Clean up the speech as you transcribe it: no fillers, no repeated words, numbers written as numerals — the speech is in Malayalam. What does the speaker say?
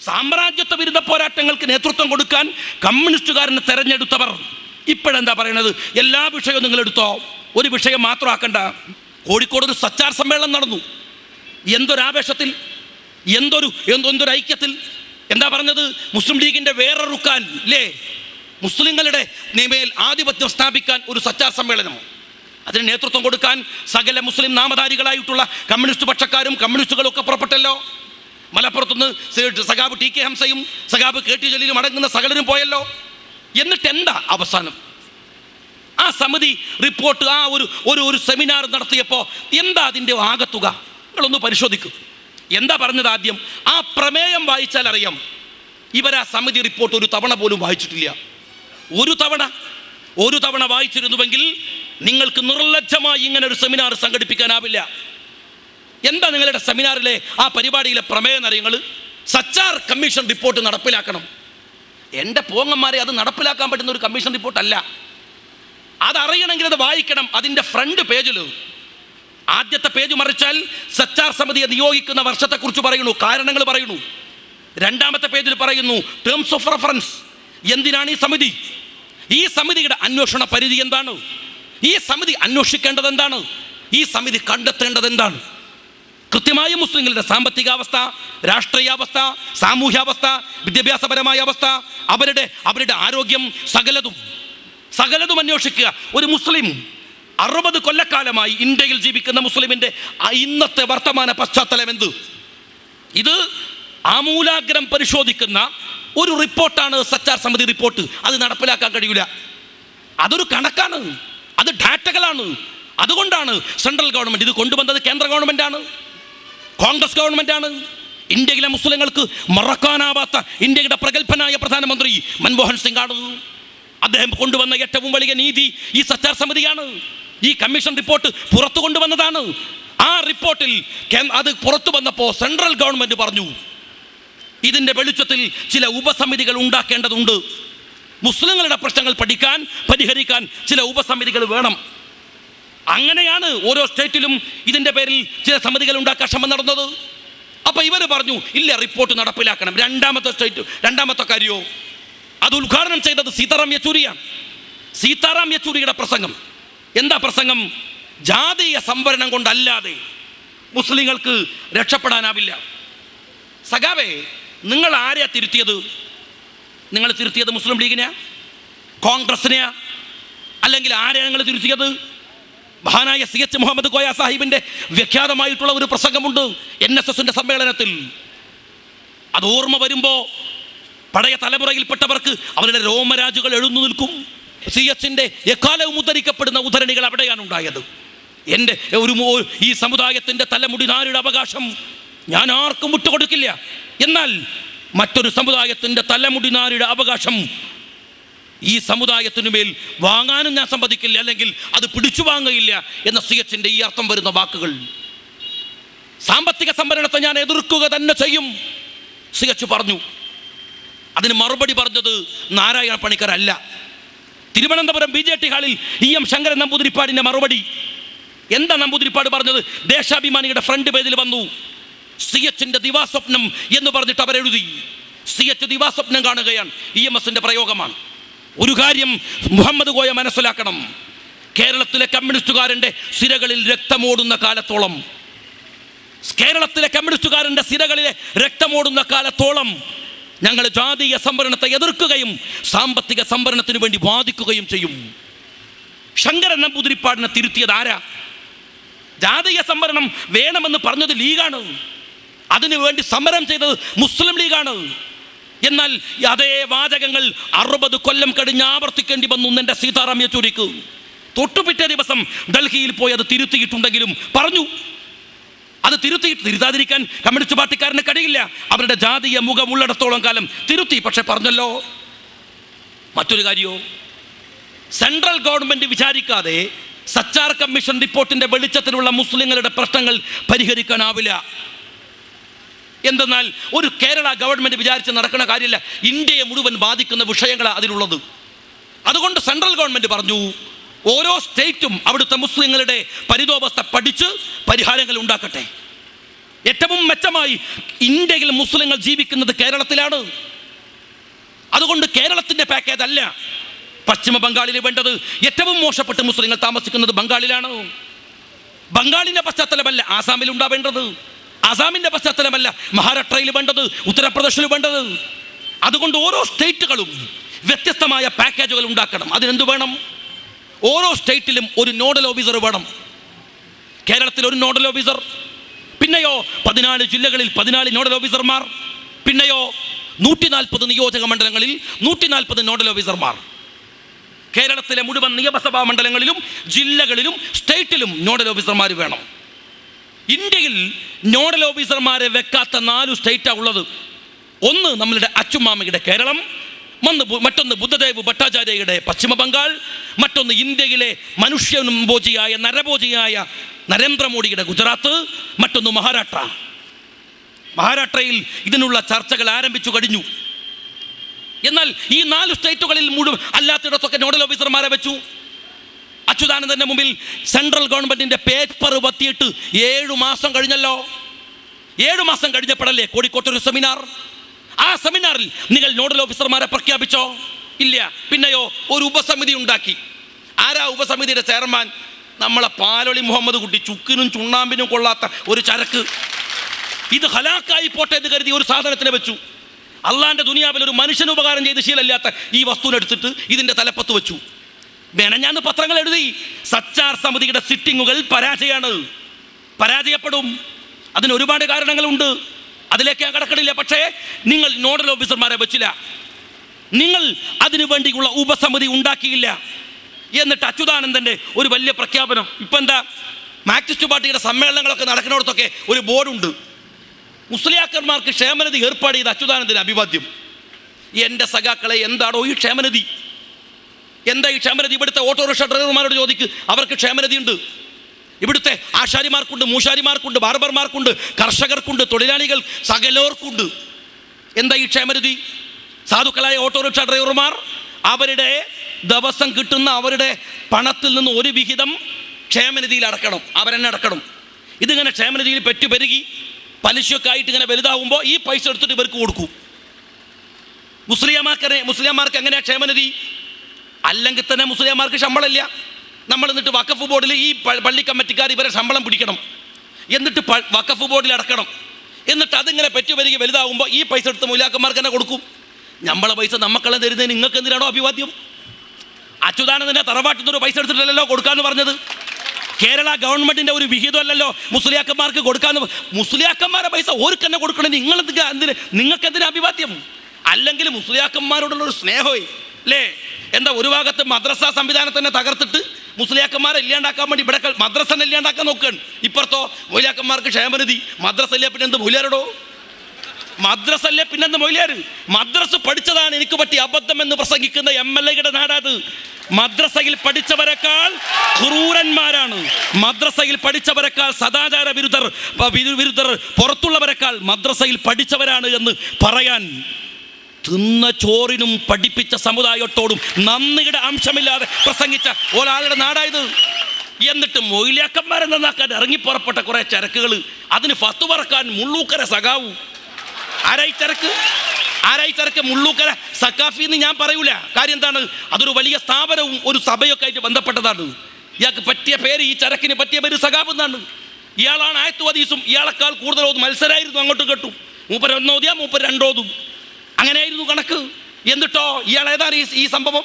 സാമ്രാജ്യത്വ വിരുദ്ധ പോരാട്ടങ്ങൾക്ക് നേതൃത്വം കൊടുക്കാൻ കമ്മ്യൂണിസ്റ്റുകാരനെ തെരഞ്ഞെടുത്തവർ ഇപ്പോഴെന്താ പറയണത്? എല്ലാ വിഷയവും നിങ്ങൾ എടുത്തോ, ഒരു വിഷയം മാത്രമാക്കണ്ട. കോഴിക്കോട് ഒരു സച്ചാർ സമ്മേളനം നടന്നു. എന്തൊരാവേശത്തിൽ, എന്തൊരു ഐക്യത്തിൽ. എന്താ പറഞ്ഞത്? മുസ്ലിം ലീഗിൻ്റെ വേറൊരുക്കാൻ അല്ലേ, മുസ്ലിങ്ങളുടെ മേൽ ആധിപത്യം സ്ഥാപിക്കാൻ ഒരു സച്ചാർ സമ്മേളനം. അതിന് നേതൃത്വം കൊടുക്കാൻ സകല മുസ്ലിം നാമധാരികളായിട്ടുള്ള കമ്മ്യൂണിസ്റ്റ് പക്ഷക്കാരും കമ്മ്യൂണിസ്റ്റുകളും ഒക്കെ പുറപ്പെട്ടല്ലോ. മലപ്പുറത്തുനിന്ന് സഖാബ് ടി കെ ഹംസയും സഖാബ് കെ ടി ജലീലും അടങ്ങുന്ന സകലരും പോയല്ലോ. എന്നിട്ട് എന്താ അവസാനം? ആ സമിതി റിപ്പോർട്ട്, ആ ഒരു സെമിനാർ നടത്തിയപ്പോൾ എന്താ അതിൻ്റെ ആകത്തുക? നിങ്ങളൊന്ന് പരിശോധിക്കും. എന്താ പറഞ്ഞത്? ആദ്യം ആ പ്രമേയം വായിച്ചാൽ അറിയാം, ഇവരാ സമിതി റിപ്പോർട്ട് ഒരു തവണ പോലും വായിച്ചിട്ടില്ല. ഒരു തവണ വായിച്ചിരുന്നുവെങ്കിൽ നിങ്ങൾക്ക് നിർലജ്ജമായി ഇങ്ങനെ ഒരു സെമിനാർ സംഘടിപ്പിക്കാനാവില്ല. എന്താ നിങ്ങളുടെ സെമിനാറിലെ ആ പരിപാടിയിലെ പ്രമേയം അറിയങ്ങൾ? സച്ചാർ കമ്മീഷൻ റിപ്പോർട്ട് നടപ്പിലാക്കണം. എൻ്റെ പോങ്ങന്മാരെ, അത് നടപ്പിലാക്കാൻ പറ്റുന്ന ഒരു കമ്മീഷൻ റിപ്പോർട്ടല്ല. അതറിയണമെങ്കിൽ അത് വായിക്കണം. അതിൻ്റെ ഫ്രണ്ട് പേജിൽ ആദ്യത്തെ പേജ് മറിച്ചാൽ സച്ചാർ സമിതിയെ നിയോഗിക്കുന്ന വർഷത്തെക്കുറിച്ച് പറയുന്നു, കാരണങ്ങൾ പറയുന്നു. രണ്ടാമത്തെ പേജിൽ പറയുന്നു ടേംസ് ഓഫ് റെഫറൻസ്. എന്തിനാണ് ഈ സമിതി? ഈ സമിതിയുടെ അന്വേഷണ പരിധി എന്താണ്? ഈ സമിതി അന്വേഷിക്കേണ്ടത് എന്താണ്? ഈ സമിതി കണ്ടെത്തേണ്ടത് എന്താണ്? കൃത്യമായി മുസ്ലിങ്ങളുടെ സാമ്പത്തികാവസ്ഥ, രാഷ്ട്രീയാവസ്ഥ, സാമൂഹ്യാവസ്ഥ, വിദ്യാഭ്യാസപരമായ അവസ്ഥ, അവരുടെ ആരോഗ്യം, സകലതും അന്വേഷിക്കുക. ഒരു മുസ്ലിം 60 കൊല്ലക്കാലമായി ഇന്ത്യയിൽ ജീവിക്കുന്ന മുസ്ലിമിൻ്റെ ഇന്നത്തെ വർത്തമാന പശ്ചാത്തലം എന്ത്? ഇത് ആമൂലാഗ്രം പരിശോധിക്കുന്ന ഒരു റിപ്പോർട്ടാണ് സച്ചാർ സമിതി റിപ്പോർട്ട്. അത് നടപ്പിലാക്കാൻ കഴിയില്ല. അതൊരു കണക്കാണ്, അത് ഡാറ്റകളാണ്. അതുകൊണ്ടാണ് സെൻട്രൽ ഗവൺമെൻറ് ഇത് കൊണ്ടുവന്നത്. കേന്ദ്ര ഗവൺമെൻറ്റാണ്, കോൺഗ്രസ് ഗവൺമെൻറ്റാണ്. ഇന്ത്യയിലെ മുസ്ലിങ്ങൾക്ക് മറക്കാനാവാത്ത ഇന്ത്യയുടെ പ്രഗത്ഭനായ പ്രധാനമന്ത്രി മൻമോഹൻ സിംഗ് ആണ്. അദ്ദേഹം കൊണ്ടുവന്ന ഏറ്റവും വലിയ നീതി ഈ സച്ചാർ സമിതിയാണ്. ഈ കമ്മീഷൻ റിപ്പോർട്ട് പുറത്തു കൊണ്ടുവന്നതാണ്. ആ റിപ്പോർട്ടിൽ അത് പുറത്തു വന്നപ്പോൾ സെൻട്രൽ ഗവൺമെൻറ് പറഞ്ഞു, ഇതിൻ്റെ വെളിച്ചത്തിൽ ചില ഉപസമിതികൾ ഉണ്ടാക്കേണ്ടതുണ്ട്. മുസ്ലിങ്ങളുടെ പ്രശ്നങ്ങൾ പഠിക്കാൻ, പരിഹരിക്കാൻ ചില ഉപസമിതികൾ വേണം. അങ്ങനെയാണ് ഓരോ സ്റ്റേറ്റിലും ഇതിൻ്റെ പേരിൽ ചില സമിതികൾ ഉണ്ടാക്കാൻ ശ്രമം നടന്നത്. അപ്പോൾ ഇവർ പറഞ്ഞു, ഇല്ല, റിപ്പോർട്ട് നടപ്പിലാക്കണം. രണ്ടാമത്തെ കാര്യമോ, അത് ഉദ്ഘാടനം ചെയ്തത് സീതാറാം യെച്ചൂരിയാണ്. സീതാറാം യെച്ചൂരിയുടെ പ്രസംഗം എന്താ? പ്രസംഗം ജാതീയ സംവരണം കൊണ്ടല്ലാതെ മുസ്ലിങ്ങൾക്ക് രക്ഷപ്പെടാനാവില്ല. സഖാവേ, നിങ്ങൾ ആരെയാ തിരുത്തിയത്? നിങ്ങൾ തിരുത്തിയത് മുസ്ലിം ലീഗിനെയാ, കോൺഗ്രസിനെയാ, അല്ലെങ്കിൽ ആരെയാണ് നിങ്ങൾ തിരുത്തിയത്? മഹാനായ CH മുഹമ്മദ് കോയ സാഹിബിൻ്റെ വിഖ്യാതമായിട്ടുള്ള ഒരു പ്രസംഗമുണ്ട് NSSൻ്റെ സമ്മേളനത്തിൽ. അത് ഓർമ്മ വരുമ്പോൾ പഴയ തലമുറയിൽപ്പെട്ടവർക്ക് അവരുടെ രോമരാജുകൾ എഴുന്നു നിൽക്കും. CHൻ്റെ എക്കാലവും ഉദ്ധരിക്കപ്പെടുന്ന ഉദ്ധരണികൾ അവിടെയാണ് ഉണ്ടായത്. എൻ്റെ ഈ സമുദായത്തിൻ്റെ തലമുടി നാരുടെ അവകാശം ഞാൻ ആർക്കും വിട്ടുകൊടുക്കില്ല, എന്നാൽ മറ്റൊരു സമുദായത്തിൻ്റെ തലമുടി നാരുടെ അവകാശം ഈ സമുദായത്തിനുമേൽ വാങ്ങാനും ഞാൻ സമ്മതിക്കില്ല, അല്ലെങ്കിൽ അത് പിടിച്ചു വാങ്ങയില്ല എന്ന CHൻ്റെ ഈ അർത്ഥം വരുന്ന വാക്കുകൾ. സാമ്പത്തിക സംവരണത്തെ ഞാൻ എതിർക്കുക തന്നെ ചെയ്യും CH പറഞ്ഞു. അതിന് മറുപടി പറഞ്ഞത് നാരായണ പണിക്കരല്ല. തിരുവനന്തപുരം BJT ഹാളിൽ EM ശങ്കരൻ നമ്പൂതിരിപ്പാടിൻ്റെ മറുപടി എന്താ നമ്പൂതിരിപ്പാട് പറഞ്ഞത്? ദേശാഭിമാനിയുടെ ഫ്രണ്ട് പേജിൽ വന്നു, CHൻ്റെ ദിവാസ്വപ്നം എന്ന് പറഞ്ഞിട്ട് അവരെഴുതി. CH ദിവാസ്വപ്നം കാണുകയാണ്. EMSൻ്റെ പ്രയോഗമാണ്. ഒരു കാര്യം മുഹമ്മദ് കോയ മനസ്സിലാക്കണം, കേരളത്തിലെ കമ്മ്യൂണിസ്റ്റുകാരൻ്റെ സിരകളിൽ രക്തമോടുന്ന കാലത്തോളം, കേരളത്തിലെ കമ്മ്യൂണിസ്റ്റുകാരൻ്റെ സിരകളിലെ രക്തമോടുന്ന കാലത്തോളം ഞങ്ങൾ ജാതീയ സംവരണത്തെ എതിർക്കുകയും സാമ്പത്തിക സംവരണത്തിന് വേണ്ടി വാദിക്കുകയും ചെയ്യും. ശങ്കരൻ നമ്പൂതിരിപ്പാടിനെ തിരുത്തിയത് ആരാ? ജാതീയ സംവരണം വേണമെന്ന് പറഞ്ഞത് ലീഗാണ്, അതിനുവേണ്ടി സമരം ചെയ്തത് മുസ്ലിം ലീഗാണ്. എന്നാൽ അതേ വാചകങ്ങൾ 60 കൊല്ലം കഴിഞ്ഞ് ആവർത്തിക്കേണ്ടി വന്നു എൻ്റെ സീതാറാം യെച്ചൂരിക്ക്. തൊട്ടുപിറ്റേ ദിവസം ഡൽഹിയിൽ പോയി അത് തിരുത്തിയിട്ടുണ്ടെങ്കിലും പറഞ്ഞു, അത് തിരുത്താതിരിക്കാൻ കമ്മ്യൂണിസ്റ്റ് പാർട്ടിക്കാരന് കഴിയില്ല. അവരുടെ ജാതീയ മുഖം ഉള്ളിടത്തോളം കാലം തിരുത്തി. പക്ഷെ പറഞ്ഞല്ലോ, മറ്റൊരു കാര്യമോ, സെൻട്രൽ ഗവൺമെൻറ് വിചാരിക്കാതെ സച്ചാർ കമ്മീഷൻ റിപ്പോർട്ടിൻ്റെ വെളിച്ചത്തിലുള്ള മുസ്ലിങ്ങളുടെ പ്രശ്നങ്ങൾ പരിഹരിക്കാനാവില്ല. എന്തെന്നാൽ ഒരു കേരള ഗവൺമെൻറ് വിചാരിച്ച് നടക്കുന്ന കാര്യമില്ല. ഇന്ത്യയെ മുഴുവൻ ബാധിക്കുന്ന വിഷയങ്ങളാണ് അതിലുള്ളത്. അതുകൊണ്ട് സെൻട്രൽ ഗവൺമെൻറ് പറഞ്ഞു, ഓരോ സ്റ്റേറ്റും അവിടുത്തെ മുസ്ലിങ്ങളുടെ പരിതോവസ്ഥ പഠിച്ച് പരിഹാരങ്ങൾ ഉണ്ടാക്കട്ടെ. ഏറ്റവും മെച്ചമായി ഇന്ത്യയിൽ മുസ്ലിങ്ങൾ ജീവിക്കുന്നത് കേരളത്തിലാണ്. അതുകൊണ്ട് കേരളത്തിൻ്റെ പാക്കേജ് അല്ല പശ്ചിമ ബംഗാളിൽ വേണ്ടത്. ഏറ്റവും മോശപ്പെട്ട് മുസ്ലിങ്ങൾ താമസിക്കുന്നത് ബംഗാളിലാണ്. ബംഗാളിൻ്റെ പശ്ചാത്തലമല്ല ആസാമിൽ ഉണ്ടാവേണ്ടത്, ആസാമിൻ്റെ പശ്ചാത്തലമല്ല മഹാരാഷ്ട്രയിൽ വേണ്ടത്, ഉത്തർപ്രദേശിൽ വേണ്ടത്. അതുകൊണ്ട് ഓരോ സ്റ്റേറ്റുകളും വ്യത്യസ്തമായ പാക്കേജുകൾ ഉണ്ടാക്കണം. അതിനെന്ത് വേണം? ഓരോ സ്റ്റേറ്റിലും ഒരു നോഡൽ ഓഫീസർ വേണം. കേരളത്തിൽ ഒരു നോഡൽ ഓഫീസർ, പിന്നെയോ 14 ജില്ലകളിൽ 14 നോഡൽ ഓഫീസർമാർ, പിന്നെയോ 140 നിയോജക മണ്ഡലങ്ങളിൽ 140 നോഡൽ ഓഫീസർമാർ. കേരളത്തിലെ മുഴുവൻ നിയമസഭാ മണ്ഡലങ്ങളിലും ജില്ലകളിലും സ്റ്റേറ്റിലും നോഡൽ ഓഫീസർമാർ വേണം. ഇന്ത്യയിൽ നോഡൽ ഓഫീസർമാരെ വെക്കാത്ത 4 സ്റ്റേറ്റാണ് ഉള്ളത്. ഒന്ന് നമ്മളുടെ അച്ചുമാമയുടെ കേരളം, മറ്റൊന്ന് ബുദ്ധദേവ് ഭട്ടാചാര്യയുടെ പശ്ചിമ ബംഗാൾ, മറ്റൊന്ന് ഇന്ത്യയിലെ മനുഷ്യഭോജിയായ നരഭോജിയായ നരേന്ദ്രമോദിയുടെ ഗുജറാത്ത്, മറ്റൊന്ന് മഹാരാഷ്ട്ര. മഹാരാഷ്ട്രയിൽ ഇതിനുള്ള ചർച്ചകൾ ആരംഭിച്ചു കഴിഞ്ഞു. എന്നാൽ ഈ 4 സ്റ്റേറ്റുകളിൽ മുഴുവൻ അല്ലാത്തിടത്തൊക്കെ നോഡൽ ഓഫീസർമാരെ വെച്ചു. അച്യുതാനന്ദന്റെ മുമ്പിൽ സെൻട്രൽ ഗവൺമെന്റിന്റെ പേപ്പർ വത്തിയിട്ട് 7 മാസം കഴിഞ്ഞല്ലോ. 7 മാസം കഴിഞ്ഞപ്പോഴല്ലേ കോഴിക്കോട്ടൊരു സെമിനാർ. ആ സെമിനാറിൽ നിങ്ങൾ നോഡൽ ഓഫീസർമാരെ പ്രഖ്യാപിച്ചോ? ഇല്ല. പിന്നെയോ ഒരു ഉപസമിതി ഉണ്ടാക്കി. ആരാ ഉപസമിതിയുടെ ചെയർമാൻ? നമ്മളെ പാലൊളി മുഹമ്മദ് കുട്ടി. ചുക്കിനും ചുണ്ണാമ്പിനും കൊള്ളാത്ത ഒരു ചരക്ക്. ഇത് ഹലാക്കായി പോട്ടെ എന്ന് കരുതി ഒരു സാധനത്തിനെ വെച്ചു. അള്ളാന്റെ ദുനിയാവിൽ ഒരു മനുഷ്യന് ഉപകാരം ചെയ്ത് ശീലമില്ലാത്ത ഈ വസ്തുവിനെടുത്തിട്ട് ഇതിന്റെ തലപ്പത്ത് വെച്ചു. മെനഞ്ഞാന്ന് പത്രങ്ങൾ എഴുതി സച്ചാർ സമിതിയുടെ സിറ്റിങ്ങുകൾ പരാജയപ്പെടും. അതിന് ഒരുപാട് കാരണങ്ങളുണ്ട്, അതിലേക്ക് ഞാൻ കടക്കണില്ല. പക്ഷേ നിങ്ങൾ നോഡൽ ഓഫീസർമാരെ വെച്ചില്ല, നിങ്ങൾ അതിനു വേണ്ടിയുള്ള ഉപസമിതി ഉണ്ടാക്കിയില്ല. എന്നിട്ട് അച്യുതാനന്ദന്റെ ഒരു വലിയ പ്രഖ്യാപനം. ഇപ്പം എന്താ, മാർക്സിസ്റ്റ് പാർട്ടിയുടെ സമ്മേളനങ്ങളൊക്കെ നടക്കുന്നിടത്തൊക്കെ ഒരു ബോർഡുണ്ട്, മുസ്ലിയാക്കന്മാർക്ക് ക്ഷേമനിധി ഏർപ്പാട് ചെയ്ത അച്യുതാനന്ദന് അഭിവാദ്യം. എൻ്റെ സഖാക്കളെ, എന്താണോ ഈ ക്ഷേമനിധി? എന്താ ഈ ക്ഷേമനിധി? ഇവിടുത്തെ ഓട്ടോറിക്ഷ ഡ്രൈവർമാരോട് ചോദിക്ക്, അവർക്ക് ക്ഷേമനിധി ഉണ്ട്. ഇവിടുത്തെ ആശാരിമാർക്കുണ്ട്, മൂശാരിമാർക്കുണ്ട്, ബാർബർമാർക്കുണ്ട്, കർഷകർക്കുണ്ട്, തൊഴിലാളികൾ സകലോർക്കുണ്ട്. എന്താ ഈ ക്ഷേമനിധി? സാധുക്കളായ ഓട്ടോറിക്ഷ ഡ്രൈവർമാർ അവരുടെ ദിവസം കിട്ടുന്ന അവരുടെ പണത്തിൽ നിന്ന് ഒരു വിഹിതം ക്ഷേമനിധിയിൽ അടക്കണം, അവരെന്നെ അടക്കണം. ഇതിങ്ങനെ ക്ഷേമനിധിയിൽ പെറ്റുപെരുകി പലിശയൊക്കെ ആയിട്ട് ഇങ്ങനെ വലുതാവുമ്പോൾ ഈ പൈസ എടുത്തിട്ട് ഇവർക്ക് കൊടുക്കും. മുസ്ലിംമാർക്ക് എങ്ങനെയാ ക്ഷേമനിധി? അല്ലെങ്കിൽ തന്നെ മുസ്ലിംമാർക്ക് ശമ്പളമില്ല. നമ്മൾ എന്നിട്ട് വഖഫ് ബോർഡിൽ ഈ പള്ളി കമ്മിറ്റിക്കാർ ഇവരെ ശമ്പളം പിടിക്കണം, എന്നിട്ട് വഖഫ് ബോർഡിൽ അടക്കണം. എന്നിട്ട് അതിങ്ങനെ പെറ്റുപെരുകി വലുതാവുമ്പോൾ ഈ പൈസ എടുത്ത് മൂലാക്കന്മാർക്ക് തന്നെ കൊടുക്കും. നമ്മളെ പൈസ നമ്മക്കെല്ലാം തരുന്നതിന് നിങ്ങൾക്ക് എന്തിനാണോ അഭിവാദ്യം? അച്യുതാനന്ദന്റെ തറവാട്ടിൽ നിന്നൊരു പൈസ എടുത്തിട്ടല്ലോ കൊടുക്കാന്ന് പറഞ്ഞത്. കേരള ഗവൺമെന്റിന്റെ ഒരു വിഹിതമല്ലല്ലോ മുസ്ലിയാക്കന്മാർക്ക് കൊടുക്കാന്ന്. മുസ്ലിയാക്കന്മാരെ പൈസ ഓർക്ക് തന്നെ കൊടുക്കണമെങ്കിൽ നിങ്ങൾക്ക് എന്തിനാ അഭിവാദ്യം? അല്ലെങ്കിൽ മുസ്ലിയാക്കന്മാരോടുള്ള ഒരു സ്നേഹമേ അല്ലേ? എന്താ, ഒരു ഭാഗത്ത് മദ്രസ സംവിധാനത്തിനെ തകർത്തിട്ട് മുസ്ലിയാക്കന്മാരെ ഇല്ലാണ്ടാക്കാൻ വേണ്ടി ഇവിടെ മദ്രസനെ ഇല്ലാണ്ടാക്കാൻ നോക്കുകയാണ്. ഇപ്പുറത്തോ മൊയ്ലാക്കന്മാർക്ക് ക്ഷേമനിധി. മദ്രസ ഇല്ലേ പിന്നെ എന്ത് മൊയ്ലാരടോ? മദ്രസ അല്ലേ പിന്നെന്ത് മൊയ്ലാര്? മദ്രസ പഠിച്ചതാണ് എനിക്ക് പറ്റിയ അബദ്ധം എന്ന് പ്രസംഗിക്കുന്ന MLA-യുടെ നാടാത്. മദ്രസയിൽ പഠിച്ചവരെക്കാൾ ക്രൂരന്മാരാണ്. മദ്രസയിൽ പഠിച്ചവരെക്കാൾ സദാചാര വിരുദ്ധർ പുറത്തുള്ളവരെക്കാൾ മദ്രസയിൽ പഠിച്ചവരാണ് എന്ന് പറയാൻ തിന്ന ചോറിനും പഠിപ്പിച്ച സമുദായത്തോടും നന്ദിയുടെ അംശമില്ലാതെ പ്രസംഗിച്ച ഒരാളുടെ നാടായത്. എന്നിട്ട് മൊയ്ലാക്കന്മാരെ നന്നാക്കാൻ ഇറങ്ങിപ്പുറപ്പെട്ട കുറെ ചരക്കുകൾ, അതിന് ഫത്വ പറക്കാൻ മുള്ളൂക്കര സഖാവു. ആരായി ചരക്ക്? മുള്ളൂക്കര സക്കാഫി എന്ന് ഞാൻ പറയൂല. കാര്യം എന്താണ്? അതൊരു വലിയ സ്ഥാപനവും ഒരു സഭയൊക്കെ ആയിട്ട് ബന്ധപ്പെട്ടതാണ്. ഇയാൾക്ക് പറ്റിയ പേര്, ഈ ചരക്കിന് പറ്റിയ പേര് സഖാബ് എന്നാണ്. ഇയാളാണ് ആയത്തും ഹദീസും ഇയാളെക്കാൾ കൂടുതൽ മത്സരമായിരുന്നു. അങ്ങോട്ട് കേട്ടു, മൂപ്പർ 1 ഓതിയാ മൂപ്പർ 2 ഓതും. അങ്ങനെയായിരുന്നു കണക്ക്. എന്നിട്ടോ ഇയാൾ ഏതാണ് ഈ സംഭവം?